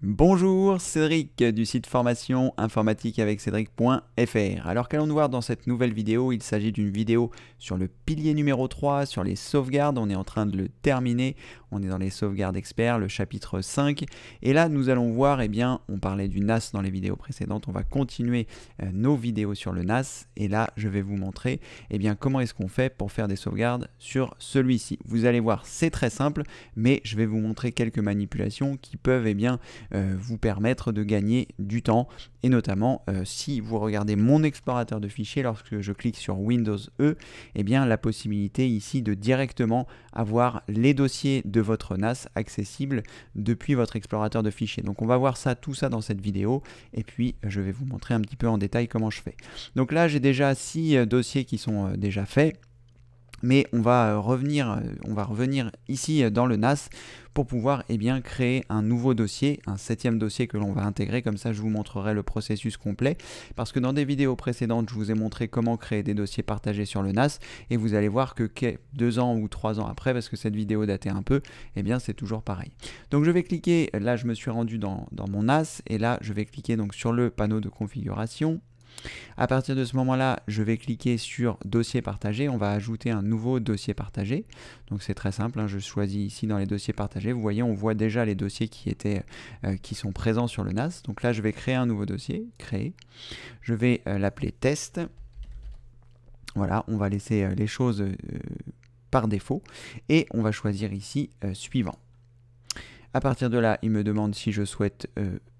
Bonjour, Cédric du site formation informatique avec Cédric.fr. Alors qu'allons-nous voir dans cette nouvelle vidéo? Il s'agit d'une vidéo sur le pilier numéro 3, sur les sauvegardes. On est en train de le terminer. On est dans les sauvegardes experts, le chapitre 5. Et là, nous allons voir, on parlait du NAS dans les vidéos précédentes. On va continuer nos vidéos sur le NAS. Et là, je vais vous montrer comment est-ce qu'on fait pour faire des sauvegardes sur celui-ci. Vous allez voir, c'est très simple, mais je vais vous montrer quelques manipulations qui peuvent vous permettre de gagner du temps, et notamment si vous regardez mon explorateur de fichiers, lorsque je clique sur Windows E, la possibilité ici de directement avoir les dossiers de votre NAS accessibles depuis votre explorateur de fichiers. Donc on va voir ça, tout ça dans cette vidéo, et puis je vais vous montrer un petit peu en détail comment je fais. Donc là j'ai déjà 6 dossiers qui sont déjà faits. Mais on va revenir ici dans le NAS pour pouvoir créer un nouveau dossier, un 7e dossier que l'on va intégrer. Comme ça, je vous montrerai le processus complet. Parce que dans des vidéos précédentes, je vous ai montré comment créer des dossiers partagés sur le NAS. Et vous allez voir que 2 ans ou 3 ans après, parce que cette vidéo datait un peu, c'est toujours pareil. Donc je vais cliquer, là je me suis rendu dans mon NAS. Et là, je vais cliquer donc sur le panneau de configuration. À partir de ce moment-là, je vais cliquer sur dossier partagé. On va ajouter un nouveau dossier partagé. Donc c'est très simple, je choisis ici dans les dossiers partagés. Vous voyez, on voit déjà les dossiers qui sont présents sur le NAS. Donc là, je vais créer un nouveau dossier, créer. Je vais l'appeler test. Voilà, on va laisser les choses par défaut. Et on va choisir ici suivant. À partir de là, il me demande si je souhaite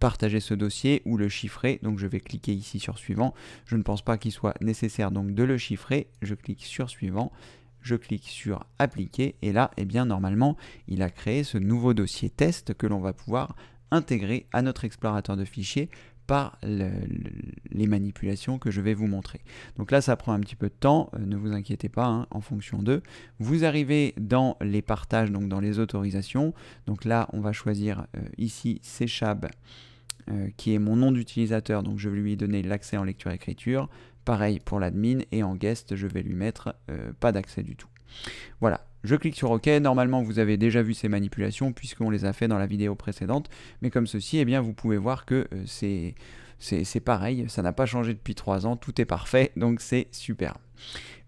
partager ce dossier ou le chiffrer. Donc je vais cliquer ici sur suivant. Je ne pense pas qu'il soit nécessaire donc de le chiffrer. Je clique sur suivant. Je clique sur appliquer. Et là, normalement, il a créé ce nouveau dossier test que l'on va pouvoir intégrer à notre explorateur de fichiers par les manipulations que je vais vous montrer. Donc là, ça prend un petit peu de temps, ne vous inquiétez pas, en fonction d'eux. Vous arrivez dans les partages, donc dans les autorisations. Donc là, on va choisir ici Cchab, qui est mon nom d'utilisateur, donc je vais lui donner l'accès en lecture-écriture. Pareil pour l'admin, et en guest, je vais lui mettre pas d'accès du tout. Voilà. Je clique sur OK. Normalement, vous avez déjà vu ces manipulations puisqu'on les a fait dans la vidéo précédente. Mais comme ceci, vous pouvez voir que c'est pareil. Ça n'a pas changé depuis 3 ans. Tout est parfait. Donc, c'est super.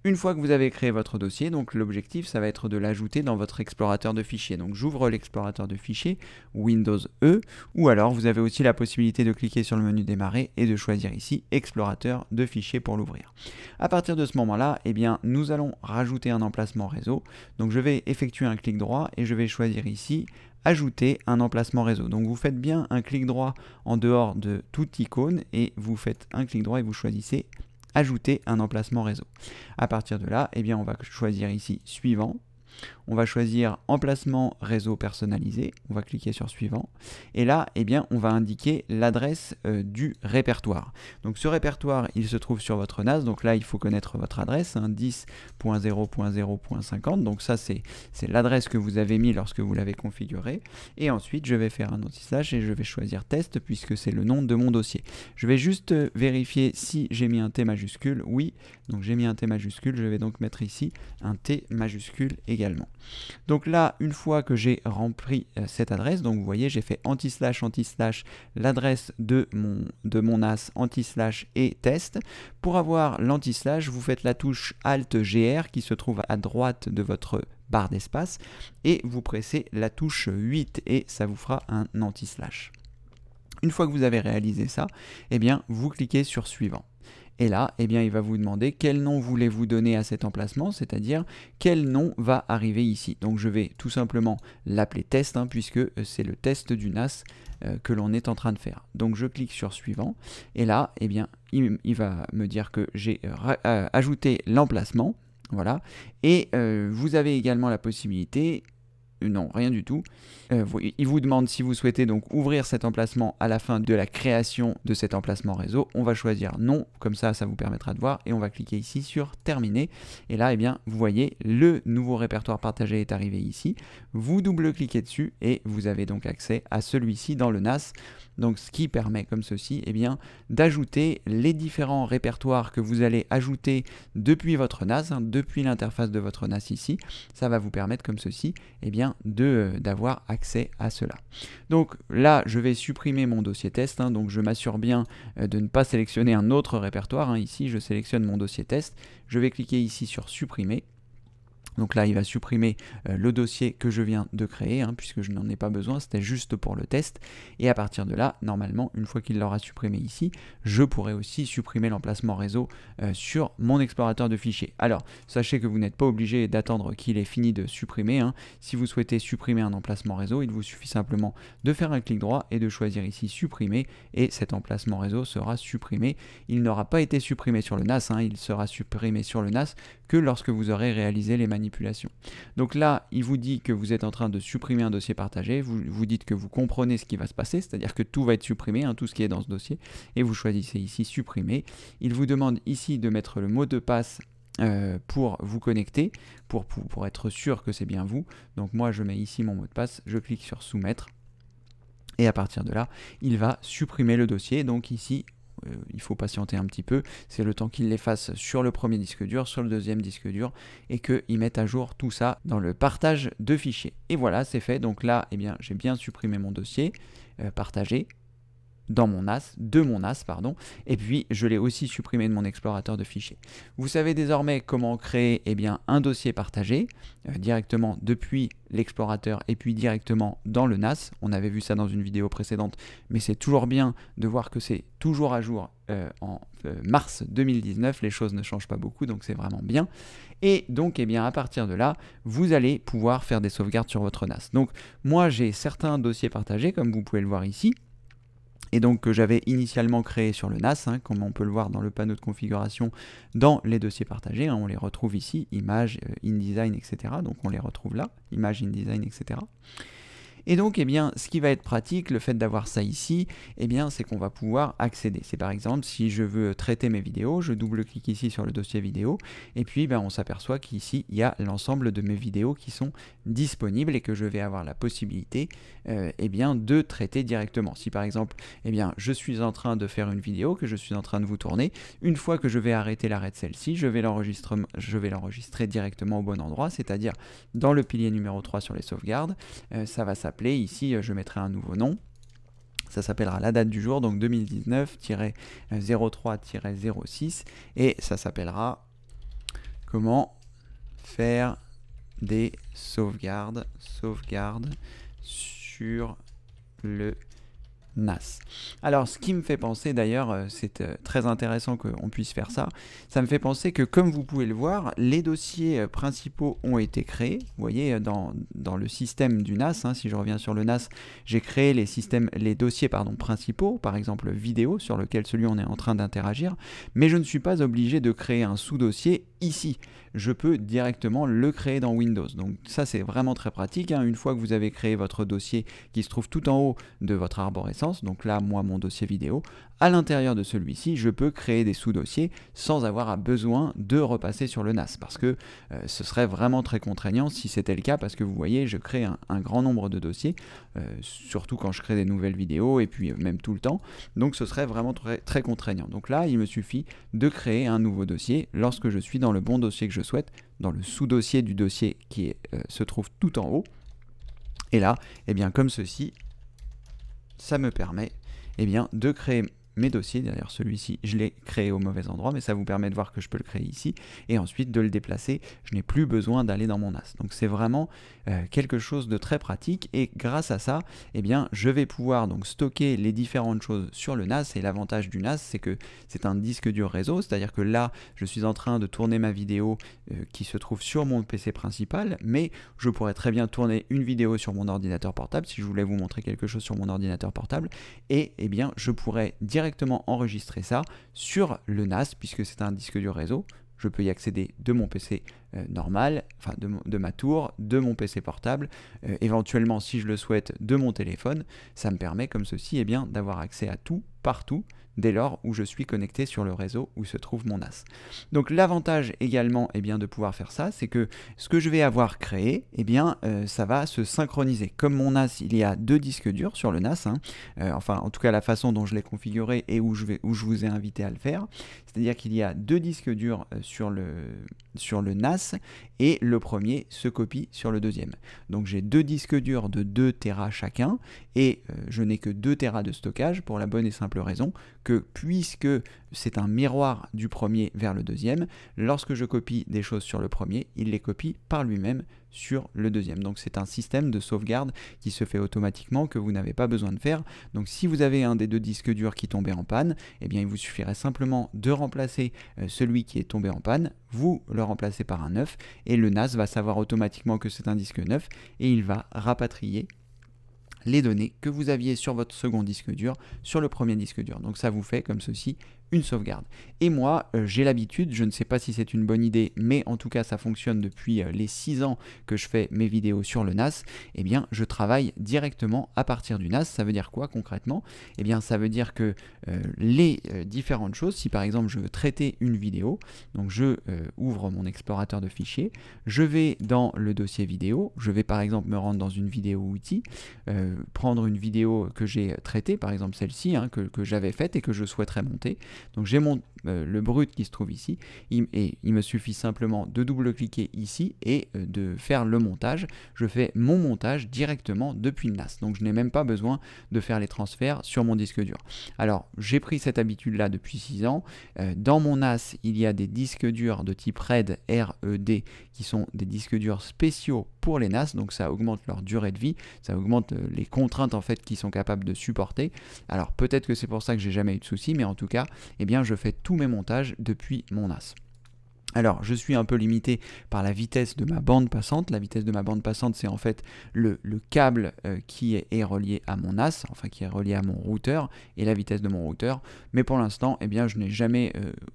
Une fois que vous avez créé votre dossier, donc l'objectif, ça va être de l'ajouter dans votre explorateur de fichiers. Donc j'ouvre l'explorateur de fichiers, Windows E, ou alors vous avez aussi la possibilité de cliquer sur le menu démarrer et de choisir ici explorateur de fichiers pour l'ouvrir. À partir de ce moment-là, nous allons rajouter un emplacement réseau. Donc je vais effectuer un clic droit et je vais choisir ici ajouter un emplacement réseau. Donc vous faites bien un clic droit en dehors de toute icône et vous faites un clic droit et vous choisissez ajouter un emplacement réseau. À partir de là, on va choisir ici suivant. On va choisir emplacement réseau personnalisé, on va cliquer sur suivant, et là, on va indiquer l'adresse du répertoire. Donc ce répertoire, il se trouve sur votre NAS, donc là, il faut connaître votre adresse, 10.0.0.50, donc ça, c'est l'adresse que vous avez mis lorsque vous l'avez configuré, et ensuite, je vais faire un anti-slash et je vais choisir test, puisque c'est le nom de mon dossier. Je vais juste vérifier si j'ai mis un T majuscule, oui, donc j'ai mis un T majuscule, je vais donc mettre ici un T majuscule également. Donc là, une fois que j'ai rempli cette adresse, donc vous voyez, j'ai fait anti-slash, l'adresse de mon NAS, anti-slash et test. Pour avoir l'anti-slash, vous faites la touche Alt-GR qui se trouve à droite de votre barre d'espace et vous pressez la touche 8 et ça vous fera un anti-slash. Une fois que vous avez réalisé ça, vous cliquez sur suivant. Et là, il va vous demander quel nom voulez-vous donner à cet emplacement, c'est-à-dire quel nom va arriver ici. Donc je vais tout simplement l'appeler test, puisque c'est le test du NAS que l'on est en train de faire. Donc je clique sur suivant, et là, il va me dire que j'ai ajouté l'emplacement, voilà. Et vous avez également la possibilité... Non, rien du tout. Il vous demande si vous souhaitez donc ouvrir cet emplacement à la fin de la création de cet emplacement réseau. On va choisir non, comme ça, ça vous permettra de voir. Et on va cliquer ici sur terminer. Et là, vous voyez, le nouveau répertoire partagé est arrivé ici. Vous double-cliquez dessus et vous avez donc accès à celui-ci dans le NAS. Donc ce qui permet comme ceci d'ajouter les différents répertoires que vous allez ajouter depuis votre NAS, depuis l'interface de votre NAS ici. Ça va vous permettre comme ceci bien d'avoir accès à cela. Donc là, je vais supprimer mon dossier test, hein, donc je m'assure bien de ne pas sélectionner un autre répertoire. Hein. Ici, je sélectionne mon dossier test. Je vais cliquer ici sur supprimer. Donc là, il va supprimer le dossier que je viens de créer, hein, puisque je n'en ai pas besoin, c'était juste pour le test. Et à partir de là, normalement, une fois qu'il l'aura supprimé ici, je pourrai aussi supprimer l'emplacement réseau sur mon explorateur de fichiers. Alors, sachez que vous n'êtes pas obligé d'attendre qu'il ait fini de supprimer. Hein. Si vous souhaitez supprimer un emplacement réseau, il vous suffit simplement de faire un clic droit et de choisir ici supprimer, et cet emplacement réseau sera supprimé. Il n'aura pas été supprimé sur le NAS, hein, il sera supprimé sur le NAS que lorsque vous aurez réalisé les manipulations. Donc là, il vous dit que vous êtes en train de supprimer un dossier partagé, vous dites que vous comprenez ce qui va se passer, c'est-à-dire que tout va être supprimé, hein, tout ce qui est dans ce dossier, et vous choisissez ici supprimer. Il vous demande ici de mettre le mot de passe pour vous connecter, pour être sûr que c'est bien vous. Donc moi, je mets ici mon mot de passe, je clique sur soumettre, et à partir de là, il va supprimer le dossier. Donc ici, il faut patienter un petit peu, c'est le temps qu'il l'efface sur le premier disque dur, sur le deuxième disque dur, et qu'il mette à jour tout ça dans le partage de fichiers. Et voilà, c'est fait. Donc là, eh bien, j'ai bien supprimé mon dossier partagé dans mon NAS, de mon NAS, pardon, et puis je l'ai aussi supprimé de mon explorateur de fichiers. Vous savez désormais comment créer un dossier partagé directement depuis l'explorateur et puis directement dans le NAS. On avait vu ça dans une vidéo précédente, mais c'est toujours bien de voir que c'est toujours à jour en mars 2019, les choses ne changent pas beaucoup, donc c'est vraiment bien. Et donc à partir de là, vous allez pouvoir faire des sauvegardes sur votre NAS. Donc moi j'ai certains dossiers partagés, comme vous pouvez le voir ici, et donc que j'avais initialement créé sur le NAS, hein, comme on peut le voir dans le panneau de configuration dans les dossiers partagés, hein, on les retrouve ici, images, InDesign, etc. Donc on les retrouve là, images, InDesign, etc. Et donc, ce qui va être pratique, le fait d'avoir ça ici, c'est qu'on va pouvoir accéder. C'est par exemple, si je veux traiter mes vidéos, je double-clique ici sur le dossier vidéo, et puis on s'aperçoit qu'ici, il y a l'ensemble de mes vidéos qui sont disponibles et que je vais avoir la possibilité de traiter directement. Si par exemple, je suis en train de faire une vidéo que je suis en train de vous tourner, une fois que je vais arrêter l'arrêt de celle-ci, je vais l'enregistrer directement au bon endroit, c'est-à-dire dans le pilier numéro 3 sur les sauvegardes. Ça va s'appeler ici, je mettrai un nouveau nom, ça s'appellera la date du jour, donc 2019-03-06, et ça s'appellera comment faire des sauvegardes sur le NAS. Alors ce qui me fait penser d'ailleurs, c'est très intéressant qu'on puisse faire ça, ça me fait penser que comme vous pouvez le voir, les dossiers principaux ont été créés, vous voyez dans le système du NAS, hein, si je reviens sur le NAS, j'ai créé les dossiers principaux, par exemple vidéo, sur lequel celui on est en train d'interagir, mais je ne suis pas obligé de créer un sous-dossier ici. Je peux directement le créer dans Windows. Donc ça c'est vraiment très pratique, hein. Une fois que vous avez créé votre dossier qui se trouve tout en haut de votre arborescence, donc là moi mon dossier vidéo, à l'intérieur de celui-ci je peux créer des sous-dossiers sans avoir besoin de repasser sur le NAS, parce que ce serait vraiment très contraignant si c'était le cas, parce que vous voyez je crée un grand nombre de dossiers, surtout quand je crée des nouvelles vidéos et puis même tout le temps, donc ce serait vraiment très, très contraignant. Donc là il me suffit de créer un nouveau dossier lorsque je suis dans le bon dossier que je souhaite, dans le sous-dossier du dossier qui se trouve tout en haut, et là comme ceci, ça me permet de créer mes dossiers. D'ailleurs celui-ci je l'ai créé au mauvais endroit, mais ça vous permet de voir que je peux le créer ici et ensuite de le déplacer, je n'ai plus besoin d'aller dans mon NAS. Donc c'est vraiment quelque chose de très pratique, et grâce à ça je vais pouvoir donc stocker les différentes choses sur le NAS. Et l'avantage du NAS, c'est que c'est un disque dur réseau, c'est-à-dire que là je suis en train de tourner ma vidéo qui se trouve sur mon PC principal, mais je pourrais très bien tourner une vidéo sur mon ordinateur portable si je voulais vous montrer quelque chose sur mon ordinateur portable, et je pourrais directement enregistrer ça sur le NAS, puisque c'est un disque dur réseau. Je peux y accéder de mon PC normal, enfin de ma tour, de mon PC portable, éventuellement si je le souhaite de mon téléphone. Ça me permet comme ceci d'avoir accès à tout, partout, dès lors où je suis connecté sur le réseau où se trouve mon NAS. Donc l'avantage également de pouvoir faire ça, c'est que ce que je vais avoir créé, ça va se synchroniser. Comme mon NAS, il y a deux disques durs sur le NAS, hein, enfin en tout cas la façon dont je l'ai configuré et où je vous ai invité à le faire, c'est-à-dire qu'il y a deux disques durs sur le NAS, NAS et le premier se copie sur le deuxième. Donc j'ai deux disques durs de 2 Tera chacun et je n'ai que 2 Tera de stockage pour la bonne et simple raison que puisque c'est un miroir du premier vers le deuxième, lorsque je copie des choses sur le premier, il les copie par lui-même sur le deuxième. Donc c'est un système de sauvegarde qui se fait automatiquement que vous n'avez pas besoin de faire. Donc si vous avez un des deux disques durs qui tombait en panne, eh bien il vous suffirait simplement de remplacer celui qui est tombé en panne, vous le remplacez par un neuf et le NAS va savoir automatiquement que c'est un disque neuf et il va rapatrier les données que vous aviez sur votre second disque dur sur le premier disque dur. Donc ça vous fait comme ceci une sauvegarde. Et moi, j'ai l'habitude, je ne sais pas si c'est une bonne idée, mais en tout cas ça fonctionne depuis les 6 ans que je fais mes vidéos sur le NAS, eh bien je travaille directement à partir du NAS. Ça veut dire quoi concrètement? Eh bien ça veut dire que les différentes choses, si par exemple je veux traiter une vidéo, donc je ouvre mon explorateur de fichiers, je vais dans le dossier vidéo, je vais par exemple me rendre dans une vidéo outil, prendre une vidéo que j'ai traitée, par exemple celle-ci, hein, que j'avais faite et que je souhaiterais monter. Donc j'ai le brut qui se trouve ici, et il me suffit simplement de double-cliquer ici et de faire le montage. Je fais mon montage directement depuis le NAS, donc je n'ai même pas besoin de faire les transferts sur mon disque dur. Alors j'ai pris cette habitude-là depuis 6 ans. Dans mon NAS, il y a des disques durs de type RAID, R-E-D, qui sont des disques durs spéciaux pour les NAS, donc ça augmente leur durée de vie, ça augmente les contraintes en fait qu'ils sont capables de supporter. Alors peut-être que c'est pour ça que j'ai jamais eu de soucis, mais en tout cas, eh bien je fais tous mes montages depuis mon NAS. Alors, je suis un peu limité par la vitesse de ma bande passante. La vitesse de ma bande passante, c'est en fait le câble qui est relié à mon NAS, enfin qui est relié à mon routeur, et la vitesse de mon routeur. Mais pour l'instant, eh bien, je n'ai jamais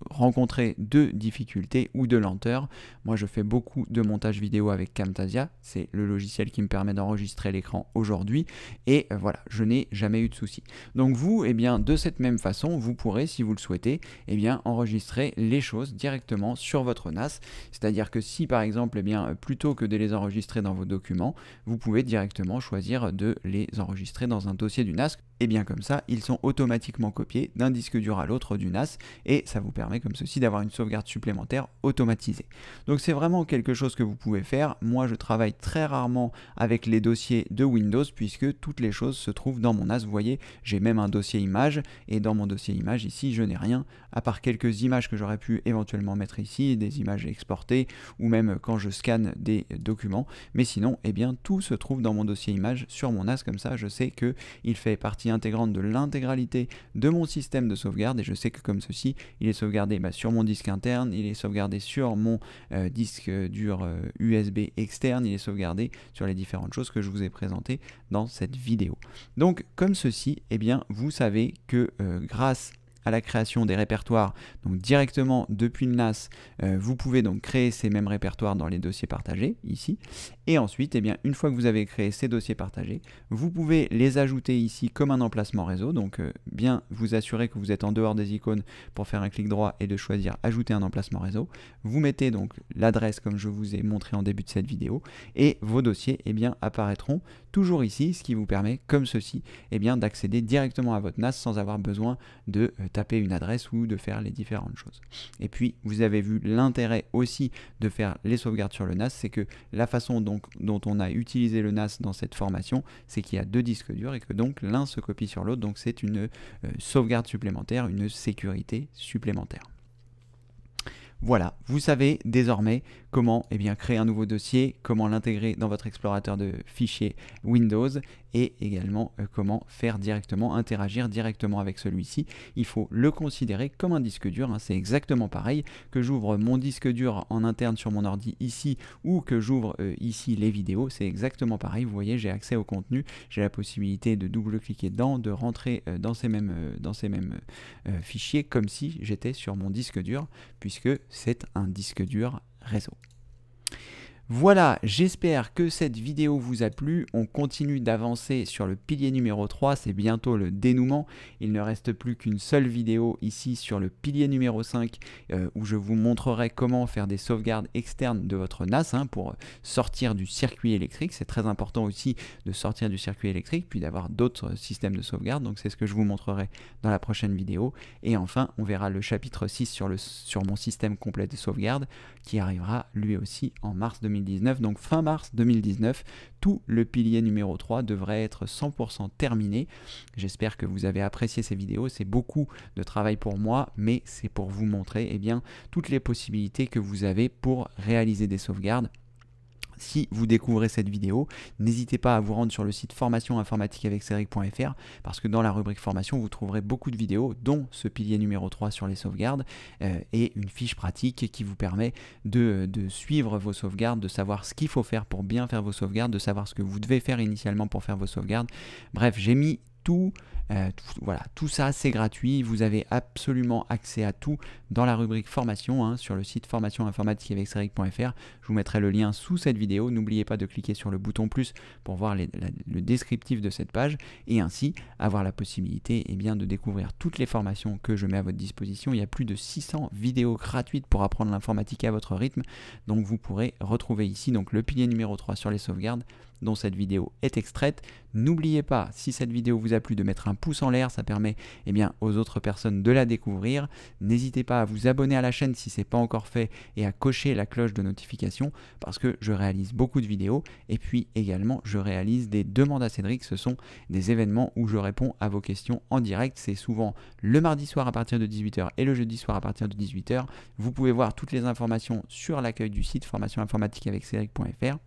rencontré de difficultés ou de lenteur. Moi, je fais beaucoup de montage vidéo avec Camtasia. C'est le logiciel qui me permet d'enregistrer l'écran aujourd'hui. Et voilà, je n'ai jamais eu de soucis. Donc vous, eh bien, de cette même façon, vous pourrez, si vous le souhaitez, eh bien, enregistrer les choses directement sur votre NAS, c'est-à-dire que si par exemple, eh bien, plutôt que de les enregistrer dans vos documents, vous pouvez directement choisir de les enregistrer dans un dossier du NAS, et bien comme ça, ils sont automatiquement copiés d'un disque dur à l'autre du NAS, et ça vous permet comme ceci d'avoir une sauvegarde supplémentaire automatisée. Donc c'est vraiment quelque chose que vous pouvez faire. Moi je travaille très rarement avec les dossiers de Windows, puisque toutes les choses se trouvent dans mon NAS. Vous voyez, j'ai même un dossier image, et dans mon dossier image ici, je n'ai rien, à part quelques images que j'aurais pu éventuellement mettre ici, des images exportées, ou même quand je scanne des documents, mais sinon, eh bien, tout se trouve dans mon dossier image sur mon NAS. Comme ça, je sais qu'il fait partie intégrante de l'intégralité de mon système de sauvegarde, et je sais que comme ceci, il est sauvegardé sur mon disque interne, il est sauvegardé sur mon disque dur USB externe, il est sauvegardé sur les différentes choses que je vous ai présentées dans cette vidéo. Donc, comme ceci, eh bien, vous savez que grâce à la création des répertoires, donc directement depuis le NAS, vous pouvez donc créer ces mêmes répertoires dans les dossiers partagés, ici, et ensuite, eh bien, une fois que vous avez créé ces dossiers partagés, vous pouvez les ajouter ici comme un emplacement réseau, donc bien vous assurer que vous êtes en dehors des icônes pour faire un clic droit et de choisir ajouter un emplacement réseau. Vous mettez donc l'adresse comme je vous ai montré en début de cette vidéo, et vos dossiers, eh bien, apparaîtront toujours ici, ce qui vous permet, comme ceci, eh bien, d'accéder directement à votre NAS sans avoir besoin de taper une adresse ou de faire les différentes choses. Et puis, vous avez vu l'intérêt aussi de faire les sauvegardes sur le NAS, c'est que la façon dont on a utilisé le NAS dans cette formation, c'est qu'il y a deux disques durs et que donc l'un se copie sur l'autre, donc c'est une sauvegarde supplémentaire, une sécurité supplémentaire. Voilà, vous savez désormais comment créer un nouveau dossier, comment l'intégrer dans votre explorateur de fichiers Windows et également comment faire directement, interagir directement avec celui-ci. Il faut le considérer comme un disque dur, hein, c'est exactement pareil que j'ouvre mon disque dur en interne sur mon ordi ici ou que j'ouvre ici les vidéos, c'est exactement pareil. Vous voyez, j'ai accès au contenu, j'ai la possibilité de double-cliquer dedans, de rentrer dans ces mêmes fichiers comme si j'étais sur mon disque dur puisque c'est un disque dur réseau. Voilà, j'espère que cette vidéo vous a plu. On continue d'avancer sur le pilier numéro 3, c'est bientôt le dénouement. Il ne reste plus qu'une seule vidéo ici sur le pilier numéro 5 où je vous montrerai comment faire des sauvegardes externes de votre NAS pour sortir du circuit électrique. C'est très important aussi de sortir du circuit électrique puis d'avoir d'autres systèmes de sauvegarde. Donc c'est ce que je vous montrerai dans la prochaine vidéo. Et enfin, on verra le chapitre 6 sur mon système complet de sauvegarde qui arrivera lui aussi en mars 2019. Donc fin mars 2019, tout le pilier numéro 3 devrait être 100% terminé. J'espère que vous avez apprécié ces vidéos. C'est beaucoup de travail pour moi, mais c'est pour vous montrer toutes les possibilités que vous avez pour réaliser des sauvegardes. Si vous découvrez cette vidéo, n'hésitez pas à vous rendre sur le site formationinformatiqueaveccédric.fr parce que dans la rubrique formation, vous trouverez beaucoup de vidéos, dont ce pilier numéro 3 sur les sauvegardes et une fiche pratique qui vous permet de suivre vos sauvegardes, de savoir ce qu'il faut faire pour bien faire vos sauvegardes, de savoir ce que vous devez faire initialement pour faire vos sauvegardes. Bref, j'ai mis voilà, tout ça c'est gratuit, vous avez absolument accès à tout dans la rubrique formation sur le site formationinformatiqueaveccédric.fr. Je vous mettrai le lien sous cette vidéo. N'oubliez pas de cliquer sur le bouton plus pour voir le descriptif de cette page et ainsi avoir la possibilité de découvrir toutes les formations que je mets à votre disposition. Il y a plus de 600 vidéos gratuites pour apprendre l'informatique à votre rythme, donc vous pourrez retrouver ici le pilier numéro 3 sur les sauvegardes dont cette vidéo est extraite. N'oubliez pas, si cette vidéo vous a plu, de mettre un pouce en l'air, ça permet aux autres personnes de la découvrir. N'hésitez pas à vous abonner à la chaîne si ce n'est pas encore fait et à cocher la cloche de notification parce que je réalise beaucoup de vidéos et puis également je réalise des demandes à Cédric. Ce sont des événements où je réponds à vos questions en direct. C'est souvent le mardi soir à partir de 18 h et le jeudi soir à partir de 18 h. Vous pouvez voir toutes les informations sur l'accueil du site formationinformatiqueaveccédric.fr.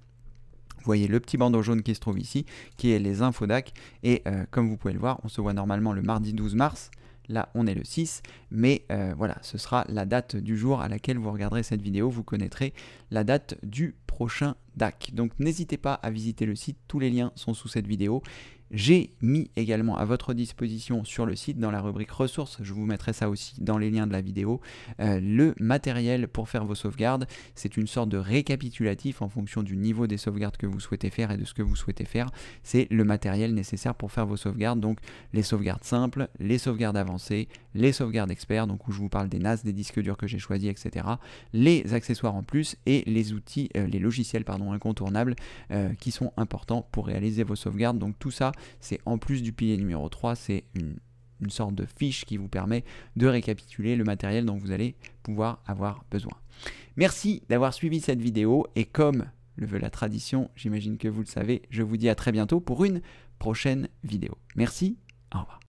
Vous voyez le petit bandeau jaune qui se trouve ici, qui est les infos DAC. Et comme vous pouvez le voir, on se voit normalement le mardi 12 mars. Là, on est le 6. Mais voilà, ce sera la date du jour à laquelle vous regarderez cette vidéo. Vous connaîtrez la date du prochain DAC. Donc n'hésitez pas à visiter le site. Tous les liens sont sous cette vidéo. J'ai mis également à votre disposition sur le site, dans la rubrique ressources, je vous mettrai ça aussi dans les liens de la vidéo, le matériel pour faire vos sauvegardes. C'est une sorte de récapitulatif en fonction du niveau des sauvegardes que vous souhaitez faire et de ce que vous souhaitez faire. C'est le matériel nécessaire pour faire vos sauvegardes, donc les sauvegardes simples, les sauvegardes avancées, les sauvegardes experts, donc où je vous parle des NAS, des disques durs que j'ai choisis, etc. Les accessoires en plus et les outils, les logiciels incontournables qui sont importants pour réaliser vos sauvegardes. Donc tout ça, c'est en plus du pilier numéro 3, c'est une sorte de fiche qui vous permet de récapituler le matériel dont vous allez pouvoir avoir besoin. Merci d'avoir suivi cette vidéo et comme le veut la tradition, j'imagine que vous le savez, je vous dis à très bientôt pour une prochaine vidéo. Merci, au revoir.